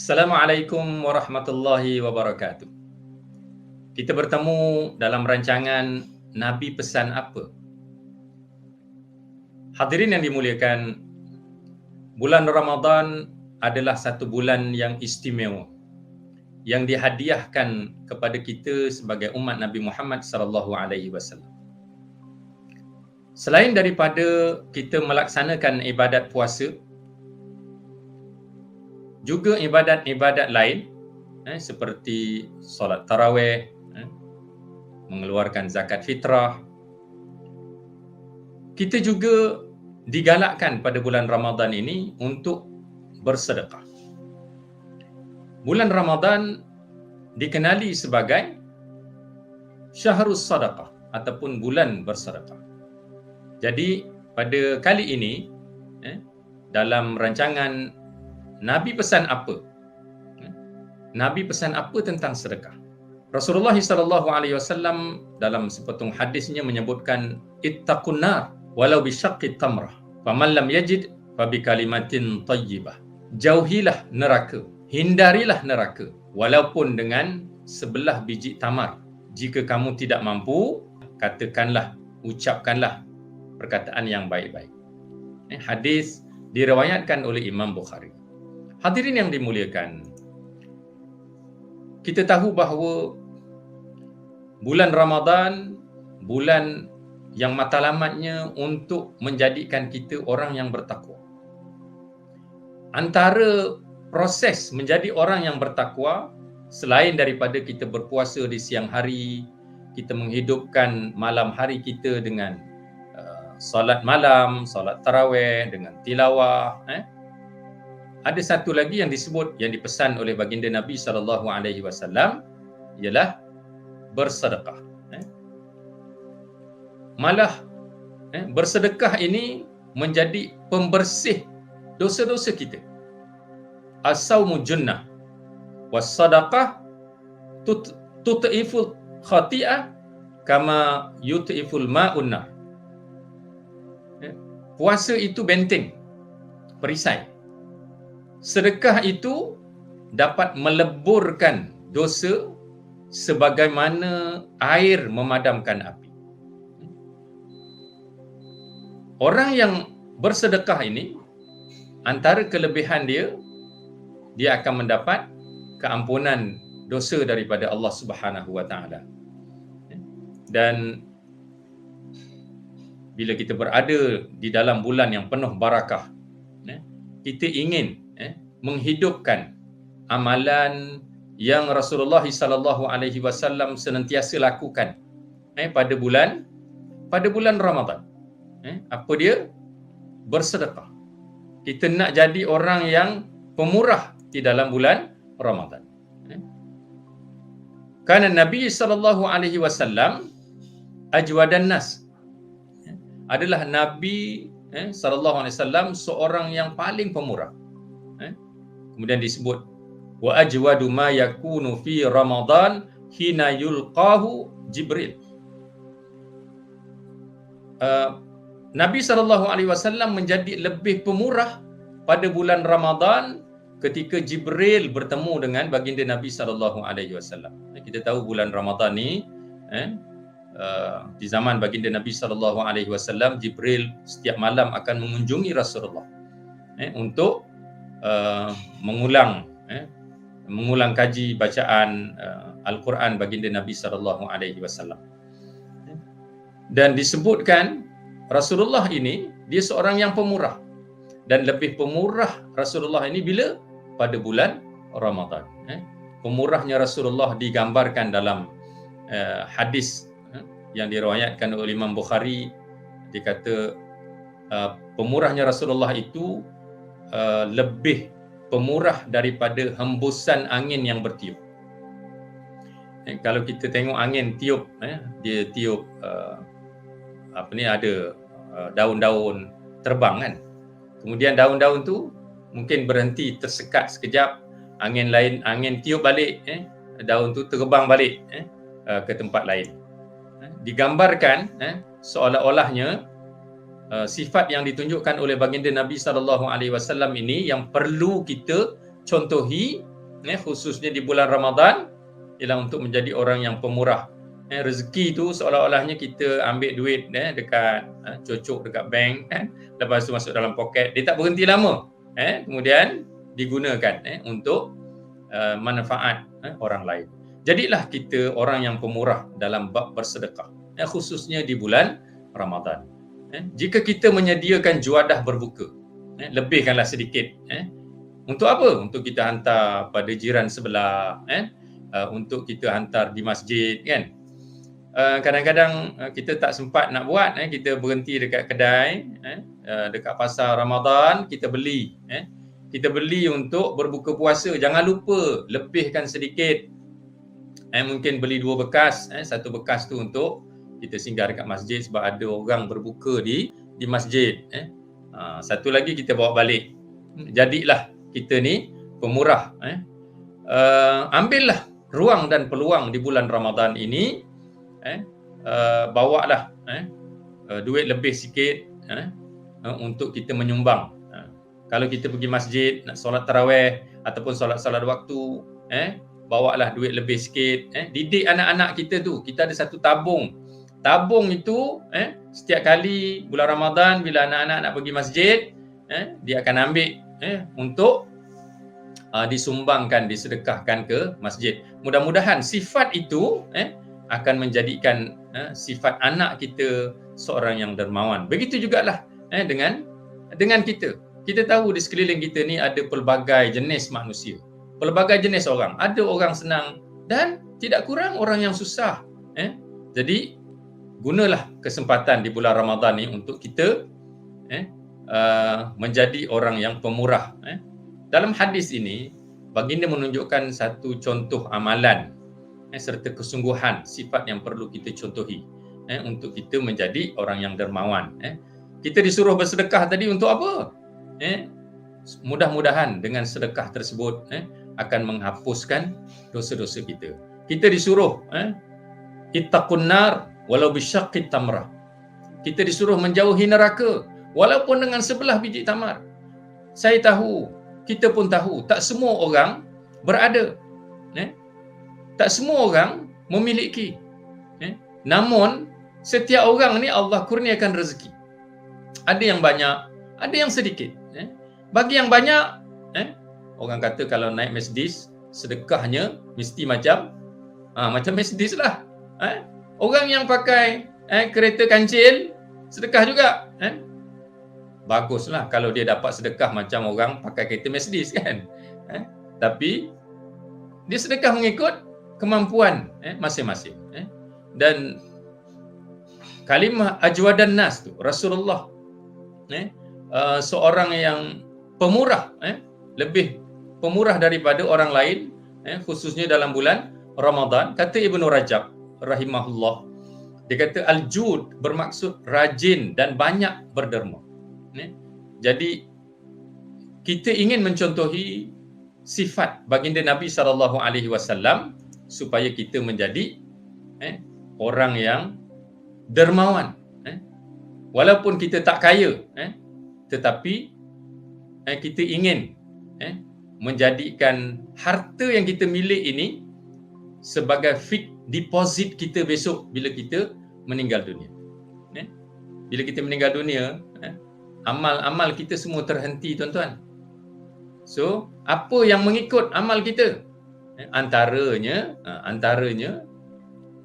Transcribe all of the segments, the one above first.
Assalamualaikum warahmatullahi wabarakatuh. Kita bertemu dalam rancangan Nabi Pesan Apa. Hadirin yang dimuliakan, bulan Ramadan adalah satu bulan yang istimewa yang dihadiahkan kepada kita sebagai umat Nabi Muhammad sallallahu alaihi wasallam. Selain daripada kita melaksanakan ibadat puasa, juga ibadat-ibadat lain seperti solat tarawih, mengeluarkan zakat fitrah. Kita juga digalakkan pada bulan Ramadan ini untuk bersedekah. Bulan Ramadan dikenali sebagai Syahrus Sadaqah ataupun bulan bersedekah. Jadi pada kali ini dalam rancangan Nabi Pesan Apa? Nabi pesan apa tentang sedekah? Rasulullah sallallahu alaihi wasallam dalam sepetung hadisnya menyebutkan ittaqun nar walau bisyaqqi tamrah faman lam yajid fabi kalimatin thayyibah. Jauhilah neraka, hindarilah neraka walaupun dengan sebelah biji tamar. Jika kamu tidak mampu, katakanlah, ucapkanlah perkataan yang baik-baik. Hadis diriwayatkan oleh Imam Bukhari. Hadirin yang dimuliakan, kita tahu bahawa bulan Ramadan, bulan yang matlamatnya untuk menjadikan kita orang yang bertakwa. Antara proses menjadi orang yang bertakwa, selain daripada kita berpuasa di siang hari, kita menghidupkan malam hari kita dengan solat malam, solat tarawih, dengan tilawah, ada satu lagi yang disebut, yang dipesan oleh baginda Nabi sallallahu alaihi wasallam ialah bersedekah. Malah bersedekah ini menjadi pembersih dosa-dosa kita. As-saumu junnah was-sadaqah tut'iful khati'ah kama yut'iful ma'un nar. Puasa itu benteng, perisai. Sedekah itu dapat meleburkan dosa sebagaimana air memadamkan api. Orang yang bersedekah ini, antara kelebihan dia akan mendapat keampunan dosa daripada Allah Subhanahu wa taala. Dan bila kita berada di dalam bulan yang penuh barakah, kita ingin menghidupkan amalan yang Rasulullah sallallahu alaihi wasallam senantiasa lakukan pada bulan Ramadan. Apa dia? Bersedekah. Kita nak jadi orang yang pemurah di dalam bulan Ramadan. Karena Nabi sallallahu alaihi wasallam ajwadan nas. Adalah Nabi sallallahu alaihi wasallam seorang yang paling pemurah. Kemudian disebut wa ajwadu ma yakunu fi Ramadan hina yulqahu Jibril. Nabi sallallahu alaihi wasallam menjadi lebih pemurah pada bulan Ramadan ketika Jibril bertemu dengan baginda Nabi sallallahu alaihi wasallam. Kita tahu bulan Ramadan ni di zaman baginda Nabi sallallahu alaihi wasallam, Jibril setiap malam akan mengunjungi Rasulullah untuk mengulang kaji bacaan Al-Quran baginda Nabi sallallahu alaihi wasallam. Dan disebutkan Rasulullah ini dia seorang yang pemurah, dan lebih pemurah Rasulullah ini bila pada bulan Ramadan. Pemurahnya Rasulullah digambarkan dalam hadis yang diriwayatkan oleh Imam Bukhari. Dia kata pemurahnya Rasulullah itu lebih pemurah daripada hembusan angin yang bertiup. Kalau kita tengok angin tiup, dia tiup ada daun-daun terbang kan. Kemudian daun-daun tu mungkin berhenti, tersekat sekejap, angin tiup balik, daun tu terbang balik ke tempat lain. Digambarkan seolah-olahnya sifat yang ditunjukkan oleh baginda Nabi sallallahu alaihi wasallam ini yang perlu kita contohi khususnya di bulan Ramadan, ialah untuk menjadi orang yang pemurah. Rezeki tu seolah-olahnya kita ambil duit dekat cocok dekat bank, lepas tu masuk dalam poket, dia tak berhenti lama, kemudian digunakan untuk manfaat orang lain. Jadilah kita orang yang pemurah dalam bab bersedekah, khususnya di bulan Ramadan. Jika kita menyediakan juadah berbuka, lebihkanlah sedikit. Untuk apa? Untuk kita hantar pada jiran sebelah, untuk kita hantar di masjid, kan? Kadang-kadang kita tak sempat nak buat, kita berhenti dekat kedai, dekat pasar Ramadan, kita beli, kita beli untuk berbuka puasa. Jangan lupa lebihkan sedikit, mungkin beli 2 bekas, satu bekas tu untuk kita singgah dekat masjid sebab ada orang berbuka di masjid, satu lagi kita bawa balik. Jadilah kita ni pemurah, ambillah ruang dan peluang di bulan Ramadan ini, bawalah duit lebih sikit untuk kita menyumbang. Kalau kita pergi masjid nak solat tarawih ataupun solat-solat waktu, bawalah duit lebih sikit. Didik anak-anak kita tu. Kita ada satu tabung. Tabung itu setiap kali bulan Ramadan bila anak-anak nak pergi masjid, dia akan ambil untuk disumbangkan, disedekahkan ke masjid. Mudah-mudahan sifat itu akan menjadikan sifat anak kita seorang yang dermawan. Begitu jugalah dengan kita. Kita tahu di sekeliling kita ni ada pelbagai jenis manusia, pelbagai jenis orang. Ada orang senang dan tidak kurang orang yang susah. Jadi gunalah kesempatan di bulan Ramadan ni untuk kita menjadi orang yang pemurah. Dalam hadis ini, baginda menunjukkan satu contoh amalan serta kesungguhan sifat yang perlu kita contohi untuk kita menjadi orang yang dermawan. Kita disuruh bersedekah tadi untuk apa? Mudah-mudahan dengan sedekah tersebut akan menghapuskan dosa-dosa kita. Kita disuruh ittaqun nar walau bisyaqqit tamrah. Kita disuruh menjauhi neraka walaupun dengan sebelah biji tamar. Saya tahu, kita pun tahu, tak semua orang berada, tak semua orang memiliki. Namun setiap orang ni Allah kurniakan rezeki. Ada yang banyak, ada yang sedikit. Bagi yang banyak, orang kata kalau naik Mercedes, sedekahnya mesti macam Mercedes lah. Orang yang pakai kereta kancil, sedekah juga. Baguslah kalau dia dapat sedekah macam orang pakai kereta Mercedes, kan? Tapi dia sedekah mengikut kemampuan masing-masing. Dan kalimah ajwadan nas tu Rasulullah, seorang yang pemurah, lebih pemurah daripada orang lain, khususnya dalam bulan Ramadan. Kata Ibnu Rajab rahimahullah, dia kata al-jud bermaksud rajin dan banyak berderma. Jadi kita ingin mencontohi sifat baginda Nabi SAW supaya kita menjadi orang yang dermawan. Walaupun kita tak kaya, tetapi kita ingin menjadikan harta yang kita milik ini sebagai fixed deposit kita besok bila kita meninggal dunia. Bila kita meninggal dunia, amal-amal kita semua terhenti, tuan-tuan. So, apa yang mengikut amal kita? Antaranya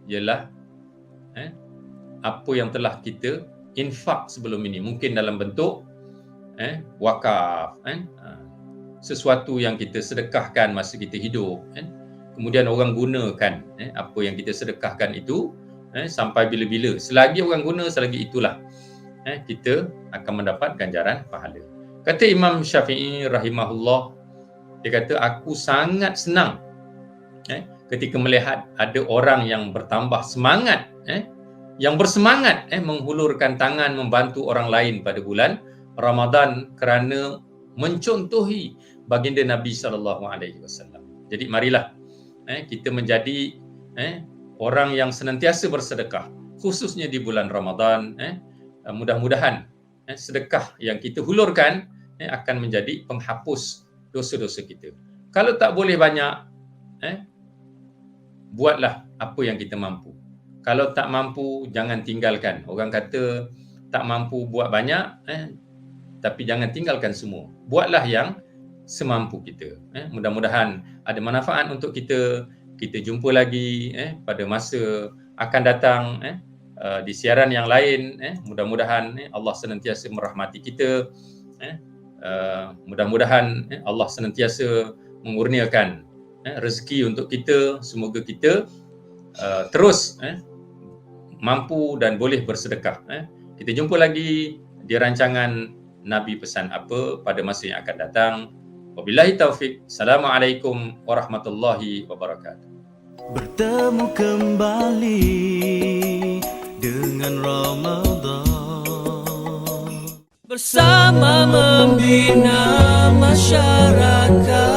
ialah apa yang telah kita infak sebelum ini, mungkin dalam bentuk wakaf, sesuatu yang kita sedekahkan masa kita hidup, kemudian orang gunakan apa yang kita sedekahkan itu sampai bila-bila. Selagi orang guna, selagi itulah kita akan mendapat ganjaran pahala. Kata Imam Syafi'i rahimahullah, dia kata aku sangat senang ketika melihat ada orang yang bertambah semangat, yang bersemangat menghulurkan tangan membantu orang lain pada bulan Ramadan kerana mencontohi baginda Nabi SAW. Jadi marilah kita menjadi orang yang senantiasa bersedekah, khususnya di bulan Ramadan. Mudah-mudahan sedekah yang kita hulurkan akan menjadi penghapus dosa-dosa kita. Kalau tak boleh banyak, buatlah apa yang kita mampu. Kalau tak mampu, jangan tinggalkan. Orang kata tak mampu buat banyak, tapi jangan tinggalkan semua. Buatlah yang semampu kita. Mudah-mudahan ada manfaat untuk kita. Kita jumpa lagi pada masa akan datang di siaran yang lain. Mudah-mudahan Allah senantiasa merahmati kita. Mudah-mudahan Allah senantiasa mengurniakan rezeki untuk kita. Semoga kita terus mampu dan boleh bersedekah. Kita jumpa lagi di rancangan Nabi Pesan Apa pada masa yang akan datang. Wabillahi taufik. Assalamualaikum warahmatullahi wabarakatuh. Bertemu kembali dengan Ramadan bersama membina masyarakat.